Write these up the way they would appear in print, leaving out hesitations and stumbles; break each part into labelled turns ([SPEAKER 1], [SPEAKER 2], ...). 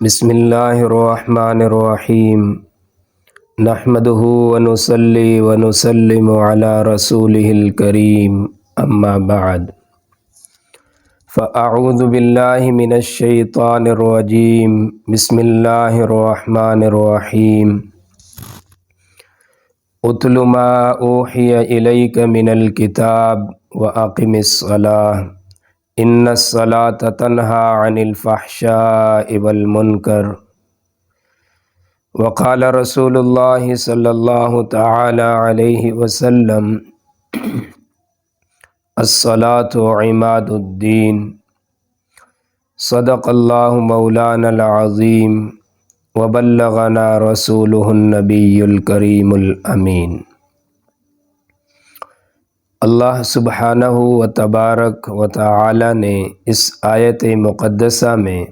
[SPEAKER 1] بسم اللہ الرحمن الرحیم نحمده ونصلی ونسلم علی رسوله الکریم اما بعد فاعوذ باللہ من الشیطان الرجیم بسم اللہ الرحمن الرحیم اتل ما اوحی الیک من الکتاب واقم الصلاۃ ان الصلاۃ تنہی عن الفحشاء والمنکر وقال رسول اللہ صلی اللہ تعالی علیہ وسلم الصلاۃ عماد الدین صدق اللہ مولانا العظیم وبلغنا رسولہ النبی الکریم الامین۔ اللہ سبحانہ و تبارک و تعالی نے اس آیت مقدسہ میں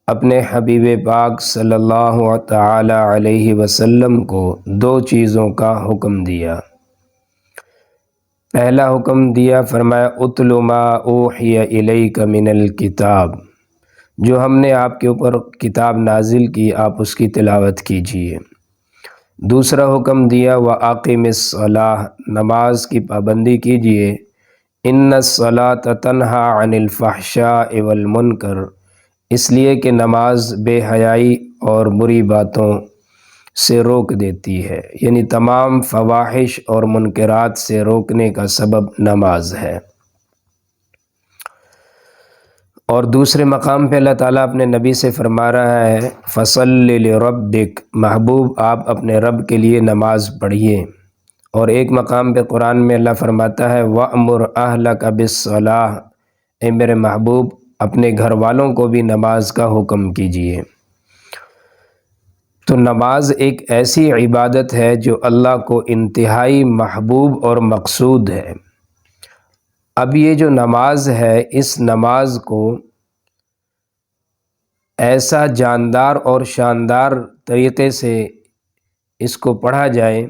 [SPEAKER 1] اپنے حبیب پاک صلی اللہ تعالی علیہ وسلم کو دو چیزوں کا حکم دیا۔ پہلا حکم دیا، فرمایا اتل ما اوحی الیک من الکتاب، جو ہم نے آپ کے اوپر کتاب نازل کی آپ اس کی تلاوت کیجیے۔ دوسرا حکم دیا واقم الصلاۃ، نماز کی پابندی کیجیے۔ ان الصلاۃ تنہی عن الفحشاء والمنکر، اس لیے کہ نماز بے حیائی اور بری باتوں سے روک دیتی ہے، یعنی تمام فواحش اور منکرات سے روکنے کا سبب نماز ہے۔ اور دوسرے مقام پہ اللہ تعالیٰ اپنے نبی سے فرما رہا ہے فصلی لربک، محبوب آپ اپنے رب کے لیے نماز پڑھیے۔ اور ایک مقام پہ قرآن میں اللہ فرماتا ہے وَأْمُرْ أَهْلَكَ بِالصَّلَاةِ، اے میرے محبوب اپنے گھر والوں کو بھی نماز کا حکم کیجیے۔ تو نماز ایک ایسی عبادت ہے جو اللہ کو انتہائی محبوب اور مقصود ہے۔ اب یہ جو نماز ہے، اس نماز کو ایسا جاندار اور شاندار طریقے سے اس کو پڑھا جائے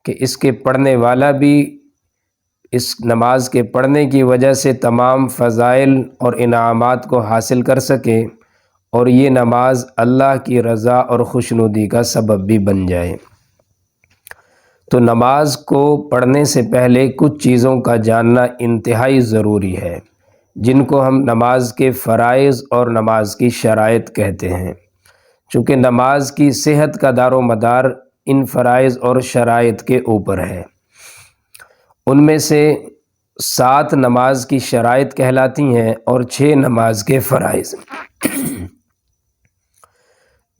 [SPEAKER 1] کہ اس کے پڑھنے والا بھی اس نماز کے پڑھنے کی وجہ سے تمام فضائل اور انعامات کو حاصل کر سکے، اور یہ نماز اللہ کی رضا اور خوشنودی کا سبب بھی بن جائے۔ تو نماز کو پڑھنے سے پہلے کچھ چیزوں کا جاننا انتہائی ضروری ہے، جن کو ہم نماز کے فرائض اور نماز کی شرائط کہتے ہیں۔ چونکہ نماز کی صحت کا دار و مدار ان فرائض اور شرائط کے اوپر ہے۔ ان میں سے 7 نماز کی شرائط کہلاتی ہیں اور 6 نماز کے فرائض۔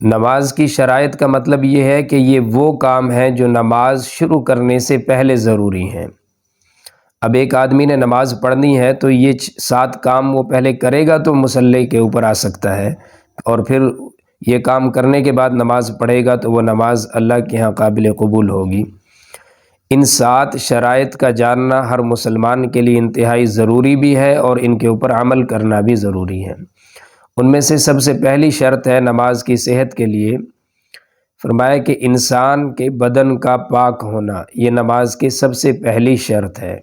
[SPEAKER 1] نماز کی شرائط کا مطلب یہ ہے کہ یہ وہ کام ہیں جو نماز شروع کرنے سے پہلے ضروری ہیں۔ اب ایک آدمی نے نماز پڑھنی ہے تو یہ 7 کام وہ پہلے کرے گا تو مصلی کے اوپر آ سکتا ہے، اور پھر یہ کام کرنے کے بعد نماز پڑھے گا تو وہ نماز اللہ کے ہاں قابل قبول ہوگی۔ ان 7 شرائط کا جاننا ہر مسلمان کے لیے انتہائی ضروری بھی ہے، اور ان کے اوپر عمل کرنا بھی ضروری ہے۔ ان میں سے سب سے پہلی شرط ہے نماز کی صحت کے لیے، فرمایا کہ انسان کے بدن کا پاک ہونا، یہ نماز کی سب سے پہلی شرط ہے۔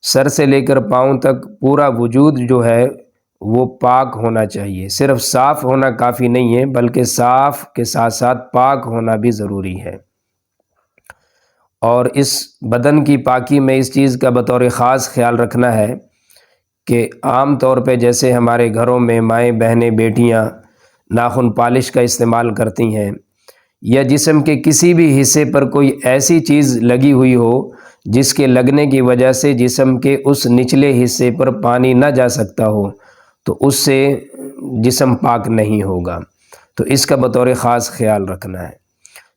[SPEAKER 1] سر سے لے کر پاؤں تک پورا وجود جو ہے وہ پاک ہونا چاہیے۔ صرف صاف ہونا کافی نہیں ہے، بلکہ صاف کے ساتھ ساتھ پاک ہونا بھی ضروری ہے۔ اور اس بدن کی پاکی میں اس چیز کا بطور خاص خیال رکھنا ہے کہ عام طور پہ جیسے ہمارے گھروں میں مائیں بہنیں بیٹیاں ناخن پالش کا استعمال کرتی ہیں، یا جسم کے کسی بھی حصے پر کوئی ایسی چیز لگی ہوئی ہو جس کے لگنے کی وجہ سے جسم کے اس نچلے حصے پر پانی نہ جا سکتا ہو، تو اس سے جسم پاک نہیں ہوگا۔ تو اس کا بطور خاص خیال رکھنا ہے۔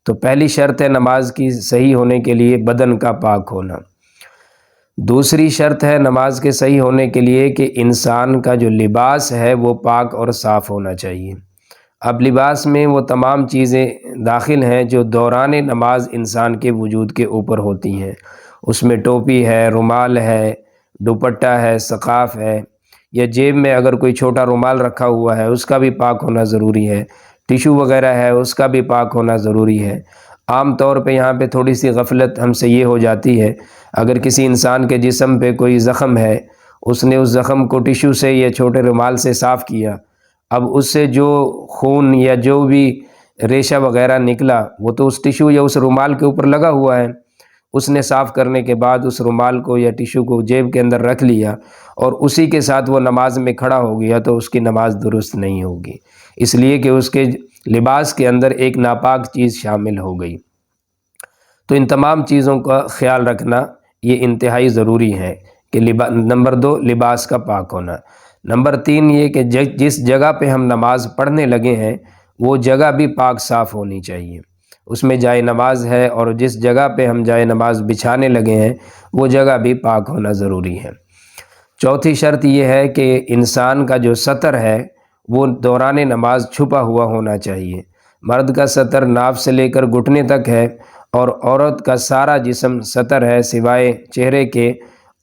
[SPEAKER 1] تو پہلی شرط ہے نماز کی صحیح ہونے کے لیے بدن کا پاک ہونا۔ دوسری شرط ہے نماز کے صحیح ہونے کے لیے کہ انسان کا جو لباس ہے وہ پاک اور صاف ہونا چاہیے۔ اب لباس میں وہ تمام چیزیں داخل ہیں جو دوران نماز انسان کے وجود کے اوپر ہوتی ہیں۔ اس میں ٹوپی ہے، رومال ہے، دوپٹہ ہے، سقاف ہے، یا جیب میں اگر کوئی چھوٹا رومال رکھا ہوا ہے اس کا بھی پاک ہونا ضروری ہے، ٹیشو وغیرہ ہے اس کا بھی پاک ہونا ضروری ہے۔ عام طور پہ یہاں پہ تھوڑی سی غفلت ہم سے یہ ہو جاتی ہے، اگر کسی انسان کے جسم پہ کوئی زخم ہے، اس نے اس زخم کو ٹیشو سے یا چھوٹے رومال سے صاف کیا، اب اس سے جو خون یا جو بھی ریشہ وغیرہ نکلا وہ تو اس ٹیشو یا اس رومال کے اوپر لگا ہوا ہے، اس نے صاف کرنے کے بعد اس رومال کو یا ٹیشو کو جیب کے اندر رکھ لیا اور اسی کے ساتھ وہ نماز میں کھڑا ہو گیا تو اس کی نماز درست نہیں ہوگی، اس لیے کہ اس کے لباس کے اندر ایک ناپاک چیز شامل ہو گئی۔ تو ان تمام چیزوں کا خیال رکھنا یہ انتہائی ضروری ہے کہ نمبر 2 لباس کا پاک ہونا، نمبر 3 یہ کہ جس جگہ پہ ہم نماز پڑھنے لگے ہیں وہ جگہ بھی پاک صاف ہونی چاہیے، اس میں جائے نماز ہے اور جس جگہ پہ ہم جائے نماز بچھانے لگے ہیں وہ جگہ بھی پاک ہونا ضروری ہے۔ چوتھی شرط یہ ہے کہ انسان کا جو سطر ہے وہ دوران نماز چھپا ہوا ہونا چاہیے۔ مرد کا سطر ناف سے لے کر گھٹنے تک ہے اور عورت کا سارا جسم سطر ہے سوائے چہرے کے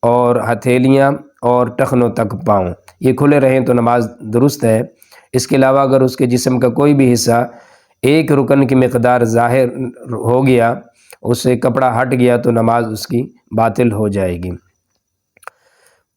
[SPEAKER 1] اور ہتھیلیاں اور ٹخنوں تک پاؤں، یہ کھلے رہیں تو نماز درست ہے۔ اس کے علاوہ اگر اس کے جسم کا کوئی بھی حصہ ایک رکن کی مقدار ظاہر ہو گیا، اس سے کپڑا ہٹ گیا تو نماز اس کی باطل ہو جائے گی۔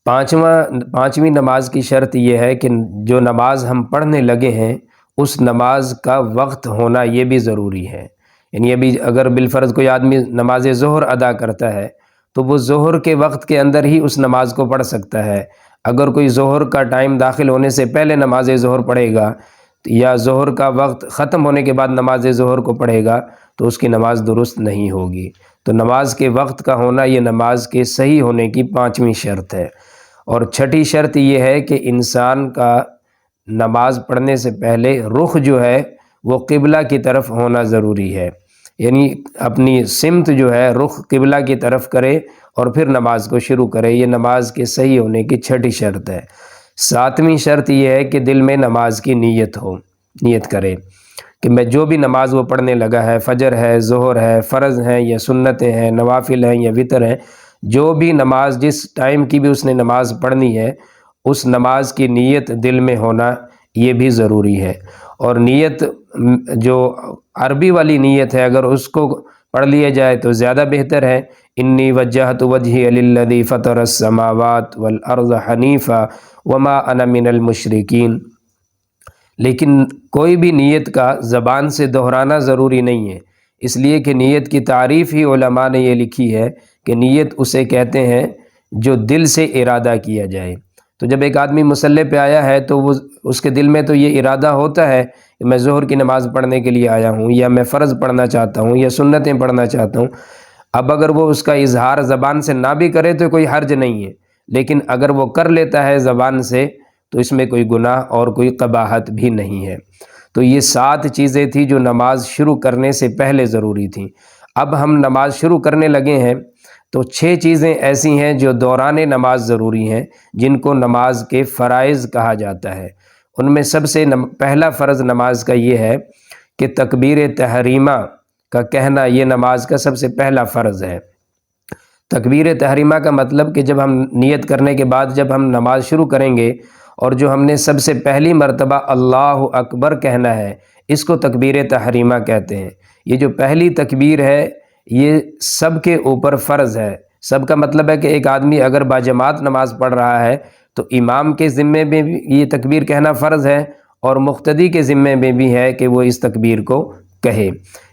[SPEAKER 1] پانچویں نماز کی شرط یہ ہے کہ جو نماز ہم پڑھنے لگے ہیں اس نماز کا وقت ہونا یہ بھی ضروری ہے، یعنی ابھی اگر بالفرض کوئی آدمی نماز ظہر ادا کرتا ہے تو وہ ظہر کے وقت کے اندر ہی اس نماز کو پڑھ سکتا ہے۔ اگر کوئی ظہر کا ٹائم داخل ہونے سے پہلے نماز ظہر پڑھے گا یا ظہر کا وقت ختم ہونے کے بعد نماز ظہر کو پڑھے گا تو اس کی نماز درست نہیں ہوگی۔ تو نماز کے وقت کا ہونا یہ نماز کے صحیح ہونے کی پانچویں شرط ہے۔ اور چھٹی شرط یہ ہے کہ انسان کا نماز پڑھنے سے پہلے رخ جو ہے وہ قبلہ کی طرف ہونا ضروری ہے، یعنی اپنی سمت جو ہے رخ قبلہ کی طرف کرے اور پھر نماز کو شروع کرے، یہ نماز کے صحیح ہونے کی چھٹی شرط ہے۔ ساتویں شرط یہ ہے کہ دل میں نماز کی نیت کرے کہ میں جو بھی نماز وہ پڑھنے لگا ہے، فجر ہے، ظہر ہے، فرض ہیں یا سنتیں ہیں، نوافل ہیں یا وتر ہیں، جو بھی نماز جس ٹائم کی بھی اس نے نماز پڑھنی ہے اس نماز کی نیت دل میں ہونا یہ بھی ضروری ہے۔ اور نیت جو عربی والی نیت ہے اگر اس کو پڑھ لیا جائے تو زیادہ بہتر ہے۔ انی وجہت وجہی للذی فطر السماوات والارض حنیفا وما انا من المشرکین، لیکن کوئی بھی نیت کا زبان سے دہرانا ضروری نہیں ہے، اس لیے کہ نیت کی تعریف ہی علماء نے یہ لکھی ہے کہ نیت اسے کہتے ہیں جو دل سے ارادہ کیا جائے۔ تو جب ایک آدمی مصلی پہ آیا ہے تو وہ اس کے دل میں تو یہ ارادہ ہوتا ہے کہ میں ظہر کی نماز پڑھنے کے لیے آیا ہوں یا میں فرض پڑھنا چاہتا ہوں یا سنتیں پڑھنا چاہتا ہوں۔ اب اگر وہ اس کا اظہار زبان سے نہ بھی کرے تو کوئی حرج نہیں ہے، لیکن اگر وہ کر لیتا ہے زبان سے تو اس میں کوئی گناہ اور کوئی قباحت بھی نہیں ہے۔ تو یہ 7 چیزیں تھیں جو نماز شروع کرنے سے پہلے ضروری تھیں۔ اب ہم نماز شروع کرنے لگے ہیں تو 6 چیزیں ایسی ہیں جو دوران نماز ضروری ہیں، جن کو نماز کے فرائض کہا جاتا ہے۔ ان میں سب سے پہلا فرض نماز کا یہ ہے کہ تکبیر تحریمہ کا کہنا یہ نماز کا سب سے پہلا فرض ہے۔ تکبیر تحریمہ کا مطلب کہ جب ہم نیت کرنے کے بعد جب ہم نماز شروع کریں گے اور جو ہم نے سب سے پہلی مرتبہ اللہ اکبر کہنا ہے اس کو تکبیر تحریمہ کہتے ہیں۔ یہ جو پہلی تکبیر ہے یہ سب کے اوپر فرض ہے۔ سب کا مطلب ہے کہ ایک آدمی اگر باجماعت نماز پڑھ رہا ہے تو امام کے ذمے میں بھی یہ تکبیر کہنا فرض ہے اور مقتدی کے ذمے میں بھی ہے کہ وہ اس تکبیر کو کہے۔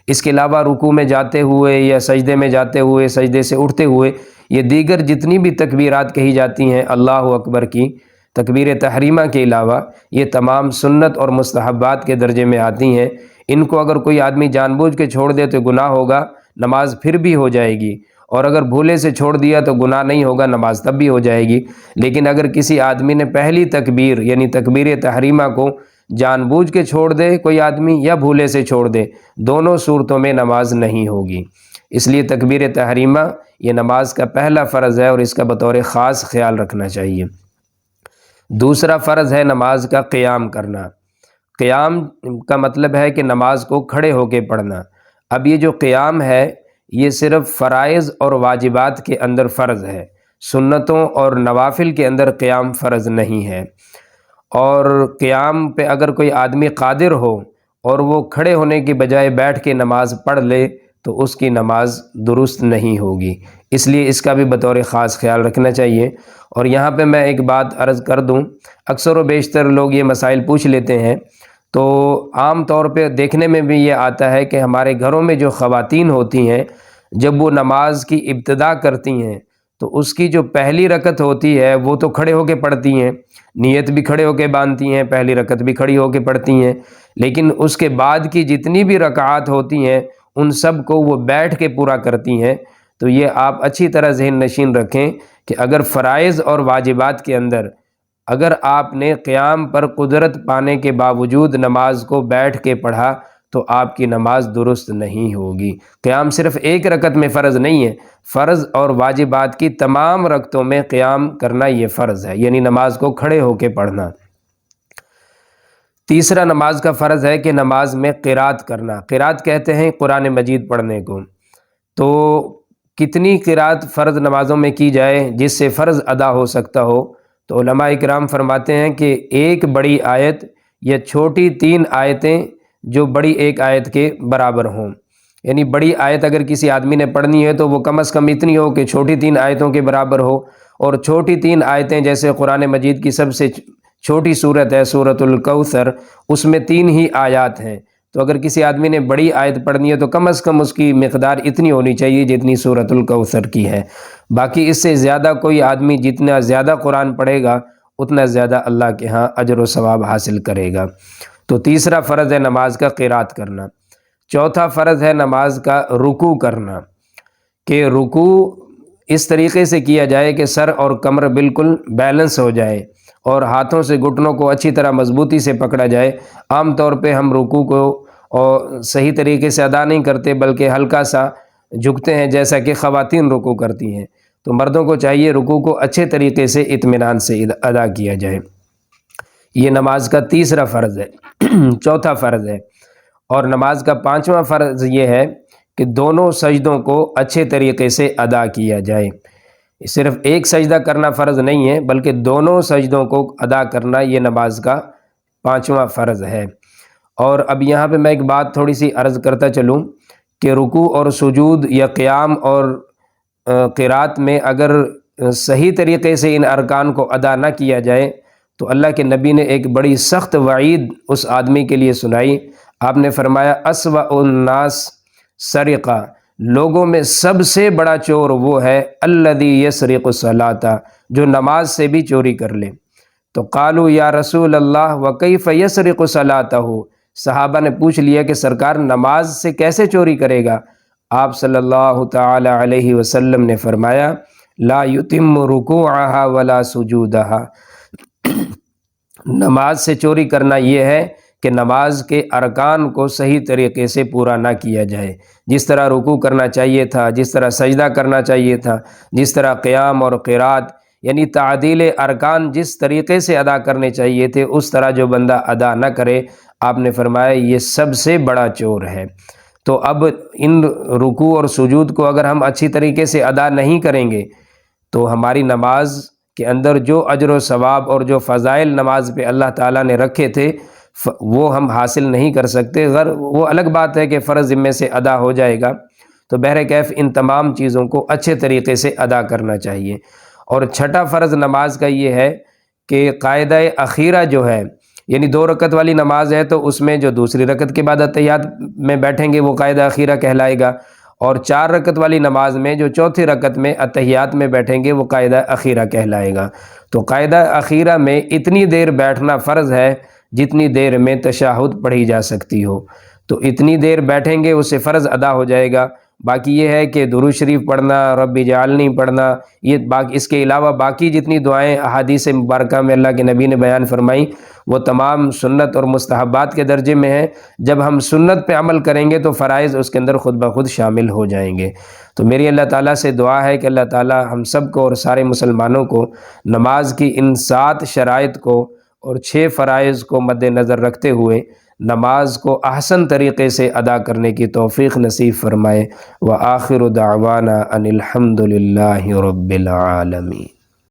[SPEAKER 1] اس کے علاوہ رکوع میں جاتے ہوئے یا سجدے میں جاتے ہوئے، سجدے سے اٹھتے ہوئے، یہ دیگر جتنی بھی تکبیرات کہی جاتی ہیں اللہ اکبر کی، تکبیر تحریمہ کے علاوہ یہ تمام سنت اور مستحبات کے درجے میں آتی ہیں۔ ان کو اگر کوئی آدمی جان بوجھ کے چھوڑ دے تو گناہ ہوگا، نماز پھر بھی ہو جائے گی، اور اگر بھولے سے چھوڑ دیا تو گناہ نہیں ہوگا، نماز تب بھی ہو جائے گی۔ لیکن اگر کسی آدمی نے پہلی تکبیر یعنی تکبیر تحریمہ کو جان بوجھ کے چھوڑ دے کوئی آدمی یا بھولے سے چھوڑ دے، دونوں صورتوں میں نماز نہیں ہوگی۔ اس لیے تکبیر تحریمہ یہ نماز کا پہلا فرض ہے اور اس کا بطور خاص خیال رکھنا چاہیے۔ دوسرا فرض ہے نماز کا قیام کرنا۔ قیام کا مطلب ہے کہ نماز کو کھڑے ہو کے پڑھنا۔ اب یہ جو قیام ہے یہ صرف فرائض اور واجبات کے اندر فرض ہے، سنتوں اور نوافل کے اندر قیام فرض نہیں ہے۔ اور قیام پہ اگر کوئی آدمی قادر ہو اور وہ کھڑے ہونے کی بجائے بیٹھ کے نماز پڑھ لے تو اس کی نماز درست نہیں ہوگی، اس لیے اس کا بھی بطور خاص خیال رکھنا چاہیے۔ اور یہاں پہ میں ایک بات عرض کر دوں، اکثر و بیشتر لوگ یہ مسائل پوچھ لیتے ہیں، تو عام طور پہ دیکھنے میں بھی یہ آتا ہے کہ ہمارے گھروں میں جو خواتین ہوتی ہیں جب وہ نماز کی ابتدا کرتی ہیں تو اس کی جو پہلی رکعت ہوتی ہے وہ تو کھڑے ہو کے پڑھتی ہیں، نیت بھی کھڑے ہو کے باندھتی ہیں، پہلی رکعت بھی کھڑی ہو کے پڑھتی ہیں، لیکن اس کے بعد کی جتنی بھی رکعات ہوتی ہیں ان سب کو وہ بیٹھ کے پورا کرتی ہیں۔ تو یہ آپ اچھی طرح ذہن نشین رکھیں کہ اگر فرائض اور واجبات کے اندر اگر آپ نے قیام پر قدرت پانے کے باوجود نماز کو بیٹھ کے پڑھا تو آپ کی نماز درست نہیں ہوگی۔ قیام صرف ایک رکعت میں فرض نہیں ہے، فرض اور واجبات کی تمام رکعتوں میں قیام کرنا یہ فرض ہے، یعنی نماز کو کھڑے ہو کے پڑھنا۔ تیسرا نماز کا فرض ہے کہ نماز میں قرات کرنا، قرات کہتے ہیں قرآن مجید پڑھنے کو۔ تو کتنی قرات فرض نمازوں میں کی جائے جس سے فرض ادا ہو سکتا ہو؟ تو علماء اکرام فرماتے ہیں کہ ایک بڑی آیت یا چھوٹی 3 آیتیں جو بڑی ایک آیت کے برابر ہوں، یعنی بڑی آیت اگر کسی آدمی نے پڑھنی ہے تو وہ کم از کم اتنی ہو کہ چھوٹی 3 آیتوں کے برابر ہو، اور چھوٹی 3 آیتیں جیسے قرآن مجید کی سب سے چھوٹی صورت ہے سورۃ الکوثر، اس میں 3 ہی آیات ہیں، تو اگر کسی آدمی نے بڑی آیت پڑھنی ہے تو کم از کم اس کی مقدار اتنی ہونی چاہیے جتنی سورۃ الکوثر کی ہے۔ باقی اس سے زیادہ کوئی آدمی جتنا زیادہ قرآن پڑھے گا اتنا زیادہ اللہ کے ہاں اجر و ثواب حاصل کرے گا۔ تو تیسرا فرض ہے نماز کا قرات کرنا۔ چوتھا فرض ہے نماز کا رکوع کرنا، کہ رکوع اس طریقے سے کیا جائے کہ سر اور کمر بالکل بیلنس ہو جائے اور ہاتھوں سے گھٹنوں کو اچھی طرح مضبوطی سے پکڑا جائے۔ عام طور پہ ہم رکوع کو صحیح طریقے سے ادا نہیں کرتے بلکہ ہلکا سا جھکتے ہیں جیسا کہ خواتین رکوع کرتی ہیں، تو مردوں کو چاہیے رکوع کو اچھے طریقے سے اطمینان سے ادا کیا جائے۔ یہ نماز کا تیسرا فرض ہے۔ چوتھا فرض ہے۔ اور نماز کا 5واں فرض یہ ہے کہ دونوں سجدوں کو اچھے طریقے سے ادا کیا جائے۔ صرف ایک سجدہ کرنا فرض نہیں ہے بلکہ دونوں سجدوں کو ادا کرنا یہ نماز کا 5واں فرض ہے۔ اور اب یہاں پہ میں ایک بات تھوڑی سی عرض کرتا چلوں کہ رکوع اور سجود یا قیام اور قرات میں اگر صحیح طریقے سے ان ارکان کو ادا نہ کیا جائے تو اللہ کے نبی نے ایک بڑی سخت وعید اس آدمی کے لیے سنائی۔ آپ نے فرمایا اسوأ الناس سرقہ، لوگوں میں سب سے بڑا چور وہ ہے الذی یسرق الصلاۃ، جو نماز سے بھی چوری کر لے۔ تو قالوا یا رسول اللہ وکیف یسرق صلاتہ، صحابہ نے پوچھ لیا کہ سرکار نماز سے کیسے چوری کرے گا؟ آپ صلی اللہ تعالی علیہ وسلم نے فرمایا لا یتم رکوعہا ولا سجودہا، نماز سے چوری کرنا یہ ہے کہ نماز کے ارکان کو صحیح طریقے سے پورا نہ کیا جائے، جس طرح رکوع کرنا چاہیے تھا، جس طرح سجدہ کرنا چاہیے تھا، جس طرح قیام اور قرات، یعنی تعدیل ارکان جس طریقے سے ادا کرنے چاہیے تھے اس طرح جو بندہ ادا نہ کرے، آپ نے فرمایا یہ سب سے بڑا چور ہے۔ تو اب ان رکوع اور سجود کو اگر ہم اچھی طریقے سے ادا نہیں کریں گے تو ہماری نماز کے اندر جو اجر و ثواب اور جو فضائل نماز پہ اللہ تعالیٰ نے رکھے تھے وہ ہم حاصل نہیں کر سکتے۔ وہ الگ بات ہے کہ فرض ذمے سے ادا ہو جائے گا، تو بہرکیف ان تمام چیزوں کو اچھے طریقے سے ادا کرنا چاہیے۔ اور چھٹا فرض نماز کا یہ ہے کہ قاعدہ اخیرہ جو ہے، یعنی 2 رکعت والی نماز ہے تو اس میں جو دوسری رکعت کے بعد اتحیات میں بیٹھیں گے وہ قاعدہ اخیرہ کہلائے گا، اور 4 رکعت والی نماز میں جو چوتھی رکعت میں اتحیات میں بیٹھیں گے وہ قاعدہ اخیرہ کہلائے گا۔ تو قاعدہ اخیرہ میں اتنی دیر بیٹھنا فرض ہے جتنی دیر میں تشہد پڑھی جا سکتی ہو، تو اتنی دیر بیٹھیں گے اس سے فرض ادا ہو جائے گا۔ باقی یہ ہے کہ درود شریف پڑھنا، رب اجعلنی پڑھنا، یہ اس کے علاوہ باقی جتنی دعائیں احادیث مبارکہ میں اللہ کے نبی نے بیان فرمائی وہ تمام سنت اور مستحبات کے درجے میں ہیں۔ جب ہم سنت پہ عمل کریں گے تو فرائض اس کے اندر خود بخود شامل ہو جائیں گے۔ تو میری اللہ تعالیٰ سے دعا ہے کہ اللہ تعالیٰ ہم سب کو اور سارے مسلمانوں کو نماز کی ان 7 شرائط کو اور 6 فرائض کو مد نظر رکھتے ہوئے نماز کو احسن طریقے سے ادا کرنے کی توفیق نصیب فرمائے۔ وآخر دعوانا ان الحمد للہ رب العالمین۔